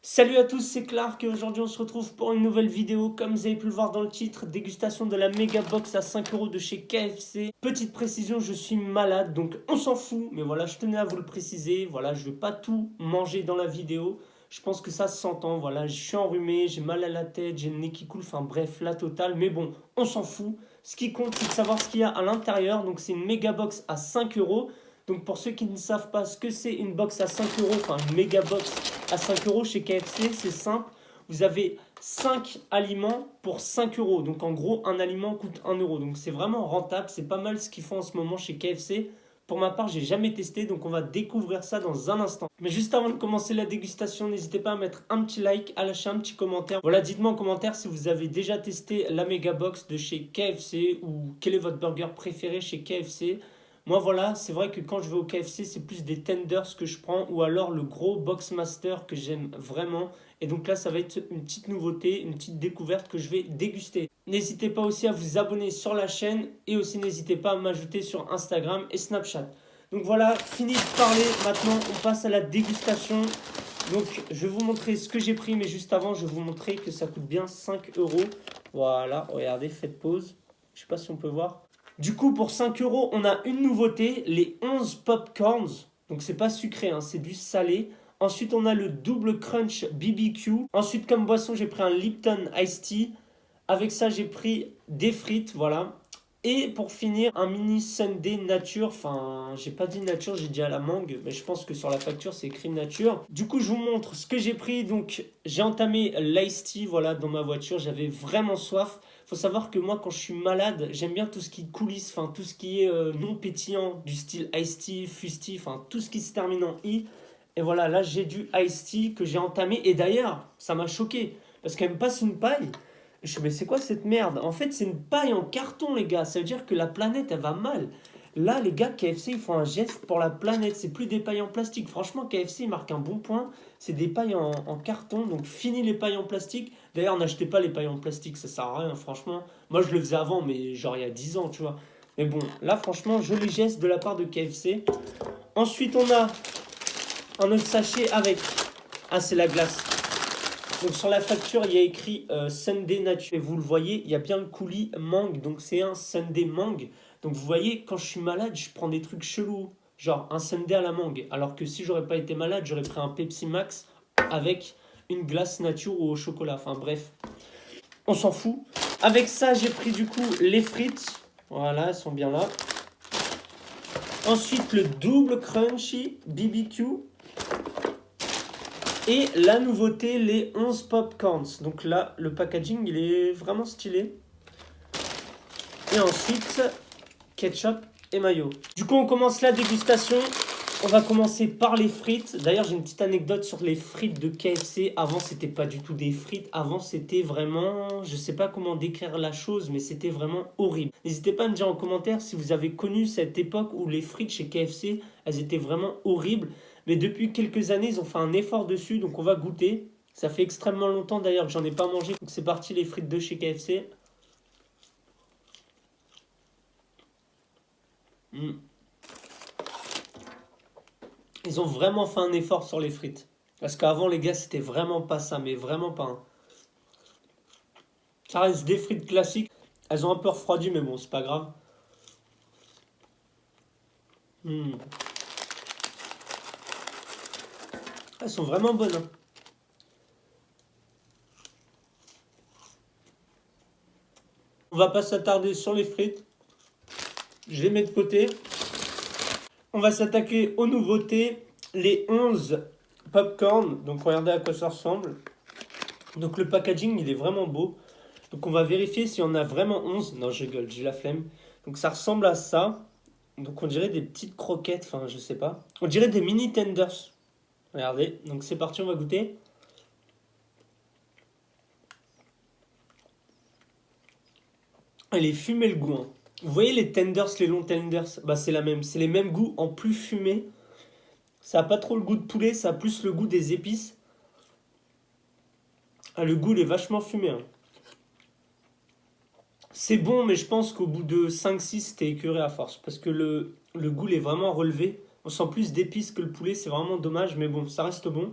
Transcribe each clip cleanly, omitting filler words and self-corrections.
Salut à tous, c'est Clark et aujourd'hui on se retrouve pour une nouvelle vidéo. Comme vous avez pu le voir dans le titre, dégustation de la méga box à 5 € de chez KFC. Petite précision, je suis malade donc on s'en fout, mais voilà, je tenais à vous le préciser. Voilà, je vais pas tout manger dans la vidéo. Je pense que ça s'entend. Voilà, je suis enrhumé, j'ai mal à la tête, j'ai le nez qui coule, enfin bref, la totale. Mais bon, on s'en fout. Ce qui compte, c'est de savoir ce qu'il y a à l'intérieur. Donc c'est une méga box à 5 €. Donc pour ceux qui ne savent pas ce que c'est une box à 5 €, enfin une méga box à 5 € chez KFC, c'est simple. Vous avez 5 aliments pour 5 €. Donc en gros, un aliment coûte 1 €. Donc c'est vraiment rentable. C'est pas mal ce qu'ils font en ce moment chez KFC. Pour ma part, j'ai jamais testé, donc on va découvrir ça dans un instant. Mais juste avant de commencer la dégustation, n'hésitez pas à mettre un petit like, à lâcher un petit commentaire. Voilà, dites-moi en commentaire si vous avez déjà testé la Mega Box de chez KFC ou quel est votre burger préféré chez KFC. Moi voilà, c'est vrai que quand je vais au KFC, c'est plus des tenders que je prends ou alors le gros Boxmaster que j'aime vraiment. Et donc là, ça va être une petite nouveauté, une petite découverte que je vais déguster. N'hésitez pas aussi à vous abonner sur la chaîne et aussi n'hésitez pas à m'ajouter sur Instagram et Snapchat. Donc voilà, fini de parler, maintenant on passe à la dégustation. Donc je vais vous montrer ce que j'ai pris, mais juste avant, je vais vous montrer que ça coûte bien 5 €. Voilà, regardez, faites pause. Je sais pas si on peut voir. Du coup, pour 5 €, on a une nouveauté, les 11 popcorns. Donc c'est pas sucré, hein, c'est du salé. Ensuite, on a le double crunch BBQ. Ensuite, comme boisson, j'ai pris un Lipton Iced Tea. Avec ça, j'ai pris des frites, voilà. Et pour finir, un mini sundae nature. Enfin, j'ai pas dit nature, j'ai dit à la mangue. Mais je pense que sur la facture, c'est écrit nature. Du coup, je vous montre ce que j'ai pris. Donc, j'ai entamé l'ice tea, voilà, dans ma voiture. J'avais vraiment soif. Faut savoir que moi, quand je suis malade, j'aime bien tout ce qui coulisse, enfin, tout ce qui est non pétillant, du style ice tea, fusti, enfin, tout ce qui se termine en i. Et voilà, là, j'ai du ice tea que j'ai entamé. Et d'ailleurs, ça m'a choqué. Parce qu'elle me passe une paille. Je me dis, mais c'est quoi cette merde? En fait, c'est une paille en carton, les gars. Ça veut dire que la planète, elle va mal. Là, les gars, KFC, ils font un geste pour la planète. C'est plus des pailles en plastique. Franchement, KFC, ils marquent un bon point. C'est des pailles en carton. Donc, fini les pailles en plastique. D'ailleurs, n'achetez pas les pailles en plastique. Ça sert à rien, franchement. Moi, je le faisais avant, mais genre il y a 10 ans, tu vois. Mais bon, là, franchement, joli geste de la part de KFC. Ensuite, on a un autre sachet avec. Ah, c'est la glace. Donc sur la facture, il y a écrit Sunday Nature. Et vous le voyez, il y a bien le coulis mangue. Donc c'est un Sunday mangue. Donc vous voyez, quand je suis malade, je prends des trucs chelous. Genre un Sunday à la mangue. Alors que si j'aurais pas été malade, j'aurais pris un Pepsi Max avec une glace nature ou au chocolat. Enfin bref, on s'en fout. Avec ça, j'ai pris du coup les frites. Voilà, elles sont bien là. Ensuite, le double crunchy BBQ. Et la nouveauté, les 11 popcorns. Donc là, le packaging, il est vraiment stylé. Et ensuite, ketchup et mayo. Du coup, on commence la dégustation. On va commencer par les frites. D'ailleurs, j'ai une petite anecdote sur les frites de KFC. Avant, c'était pas du tout des frites. Avant, c'était vraiment... Je sais pas comment décrire la chose, mais c'était vraiment horrible. N'hésitez pas à me dire en commentaire si vous avez connu cette époque où les frites chez KFC, elles étaient vraiment horribles. Mais depuis quelques années, ils ont fait un effort dessus, donc on va goûter. Ça fait extrêmement longtemps d'ailleurs que j'en ai pas mangé. Donc c'est parti, les frites de chez KFC. Mm. Ils ont vraiment fait un effort sur les frites. Parce qu'avant, les gars, c'était vraiment pas ça, mais vraiment pas, hein. Ça reste des frites classiques. Elles ont un peu refroidi, mais bon, c'est pas grave. Mm. Elles sont vraiment bonnes, hein. On va pas s'attarder sur les frites. Je les mets de côté. On va s'attaquer aux nouveautés. Les 11 popcorn. Donc regardez à quoi ça ressemble. Donc le packaging, il est vraiment beau. Donc on va vérifier s'il y en a vraiment 11. Non, je rigole, j'ai la flemme. Donc ça ressemble à ça. Donc on dirait des petites croquettes, enfin je sais pas. On dirait des mini tenders. Regardez, donc c'est parti, on va goûter. Elle est fumée le goût, hein. Vous voyez les tenders, les longs tenders? Bah c'est la même, c'est les mêmes goûts en plus fumé. Ça a pas trop le goût de poulet, ça a plus le goût des épices. Ah, le goût il est vachement fumé, hein. C'est bon, mais je pense qu'au bout de 5-6, t'es écœuré à force. Parce que le goût il est vraiment relevé. On sent plus d'épices que le poulet, c'est vraiment dommage, mais bon, ça reste bon.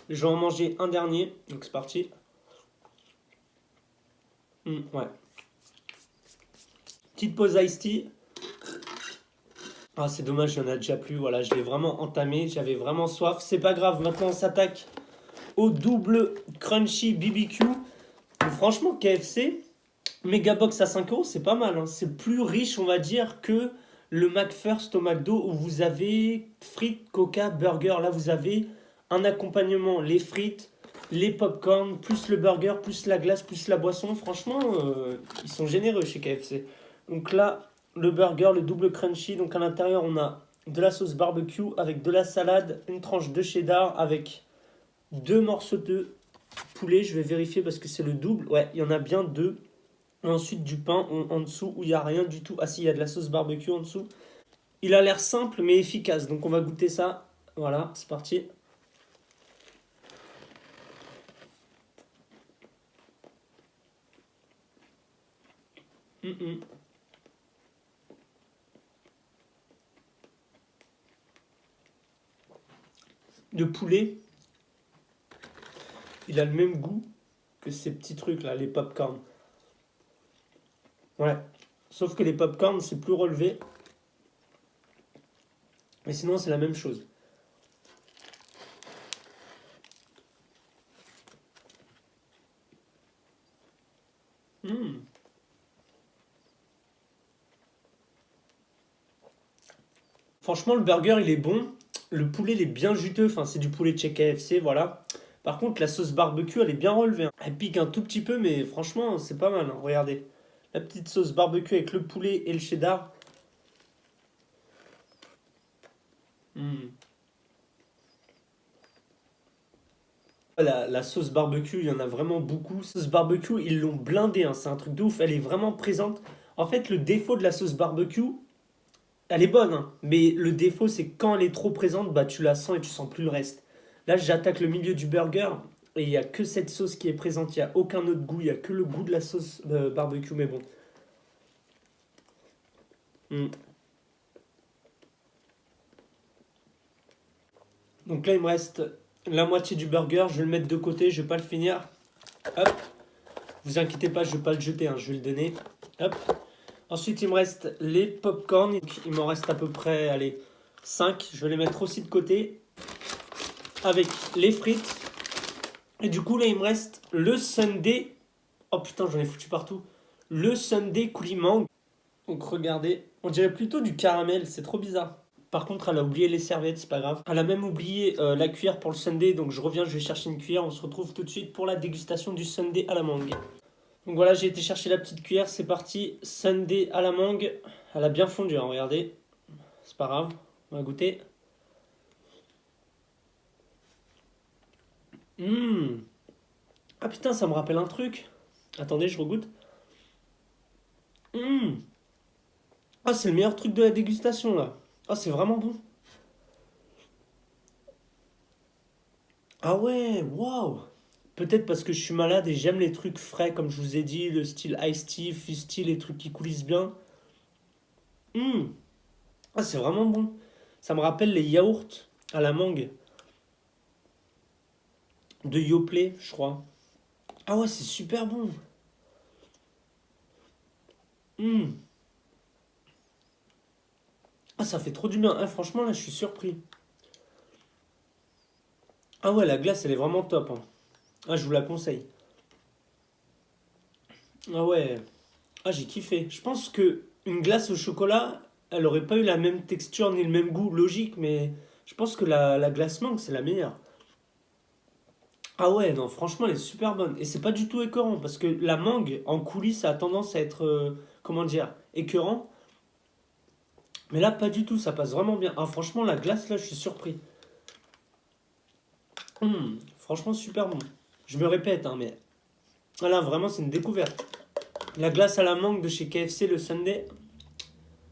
Je vais en manger un dernier. Donc c'est parti. Ouais. Petite pause iced tea. Ah, c'est dommage, il n'y en a déjà plus. Voilà, je l'ai vraiment entamé. J'avais vraiment soif. C'est pas grave. Maintenant, on s'attaque au double crunchy BBQ. Et franchement, KFC, Megabox à 5 euros, c'est pas mal. Hein. C'est plus riche, on va dire, que le McFirst au McDo où vous avez frites, coca, burger. Là, vous avez un accompagnement, les frites, les popcorn, plus le burger, plus la glace, plus la boisson. Franchement, ils sont généreux chez KFC. Donc là, le burger, le double crunchy. Donc à l'intérieur, on a de la sauce barbecue avec de la salade, une tranche de cheddar avec deux morceaux de poulet. Je vais vérifier parce que c'est le double. Ouais, il y en a bien deux. Ensuite, du pain en dessous où il n'y a rien du tout. Ah si, il y a de la sauce barbecue en dessous. Il a l'air simple mais efficace. Donc on va goûter ça. Voilà, c'est parti. Le poulet, il a le même goût que ces petits trucs là, les popcorn. Ouais. Sauf que les popcorn, c'est plus relevé. Mais sinon, c'est la même chose. Mmh. Franchement, le burger, il est bon. Le poulet, il est bien juteux. Enfin, c'est du poulet de chez KFC, voilà. Par contre, la sauce barbecue, elle est bien relevée. Hein. Elle pique un tout petit peu, mais franchement, c'est pas mal. Hein. Regardez. La petite sauce barbecue avec le poulet et le cheddar. Mmh. La sauce barbecue, il y en a vraiment beaucoup. Sauce barbecue, ils l'ont blindée. Hein. C'est un truc de ouf. Elle est vraiment présente. En fait, le défaut de la sauce barbecue, elle est bonne, hein, mais le défaut, c'est que quand elle est trop présente, bah, tu la sens et tu sens plus le reste. Là, j'attaque le milieu du burger et il n'y a que cette sauce qui est présente. Il n'y a aucun autre goût. Il n'y a que le goût de la sauce barbecue, mais bon. Mm. Donc là, il me reste la moitié du burger. Je vais le mettre de côté. Je vais pas le finir. Hop. Vous inquiétez pas, je vais pas le jeter. Hein, je vais le donner. Hop. Ensuite, il me reste les popcorn. Il m'en reste à peu près, allez, 5. Je vais les mettre aussi de côté. Avec les frites. Et du coup, là, il me reste le sundae. Oh putain, j'en ai foutu partout. Le sundae coulis-mangue. Donc regardez, on dirait plutôt du caramel, c'est trop bizarre. Par contre, elle a oublié les serviettes, c'est pas grave. Elle a même oublié la cuillère pour le sundae, donc je reviens, je vais chercher une cuillère. On se retrouve tout de suite pour la dégustation du sundae à la mangue. Donc voilà, j'ai été chercher la petite cuillère, c'est parti. Sundae à la mangue. Elle a bien fondu, hein, regardez. C'est pas grave, on va goûter. Mmh. Ah putain, ça me rappelle un truc. Attendez, je regoute. Mmh. Ah, c'est le meilleur truc de la dégustation là. Ah, c'est vraiment bon. Ah ouais, waouh. Peut-être parce que je suis malade et j'aime les trucs frais, comme je vous ai dit, le style iced tea, fizz tea, les trucs qui coulissent bien. Mmh. Ah, c'est vraiment bon. Ça me rappelle les yaourts à la mangue de Yoplait, je crois. Ah ouais, c'est super bon. Mmh. Ah, ça fait trop du bien. Ah, franchement, là, je suis surpris. Ah ouais, la glace, elle est vraiment top. Hein. Ah, je vous la conseille. Ah ouais. Ah, j'ai kiffé. Je pense que une glace au chocolat, elle aurait pas eu la même texture ni le même goût, logique, mais je pense que la glace mangue, c'est la meilleure. Ah ouais, non, franchement, elle est super bonne. Et c'est pas du tout écœurant, parce que la mangue, en coulis, ça a tendance à être, comment dire, écœurant. Mais là, pas du tout, ça passe vraiment bien. Ah, franchement, la glace, là, je suis surpris. Franchement, super bon. Je me répète, hein, mais là, vraiment, c'est une découverte. La glace à la mangue de chez KFC, le Sunday,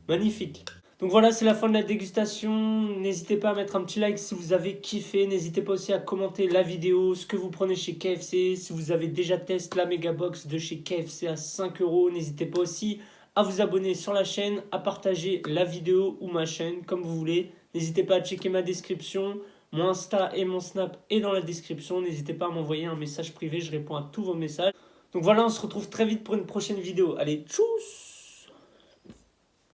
magnifique. Donc voilà, c'est la fin de la dégustation. N'hésitez pas à mettre un petit like si vous avez kiffé. N'hésitez pas aussi à commenter la vidéo, ce que vous prenez chez KFC. Si vous avez déjà testé la Megabox de chez KFC à 5 euros, n'hésitez pas aussi à vous abonner sur la chaîne, à partager la vidéo ou ma chaîne, comme vous voulez. N'hésitez pas à checker ma description. Mon Insta et mon Snap est dans la description. N'hésitez pas à m'envoyer un message privé, je réponds à tous vos messages. Donc voilà, on se retrouve très vite pour une prochaine vidéo. Allez, tchuss!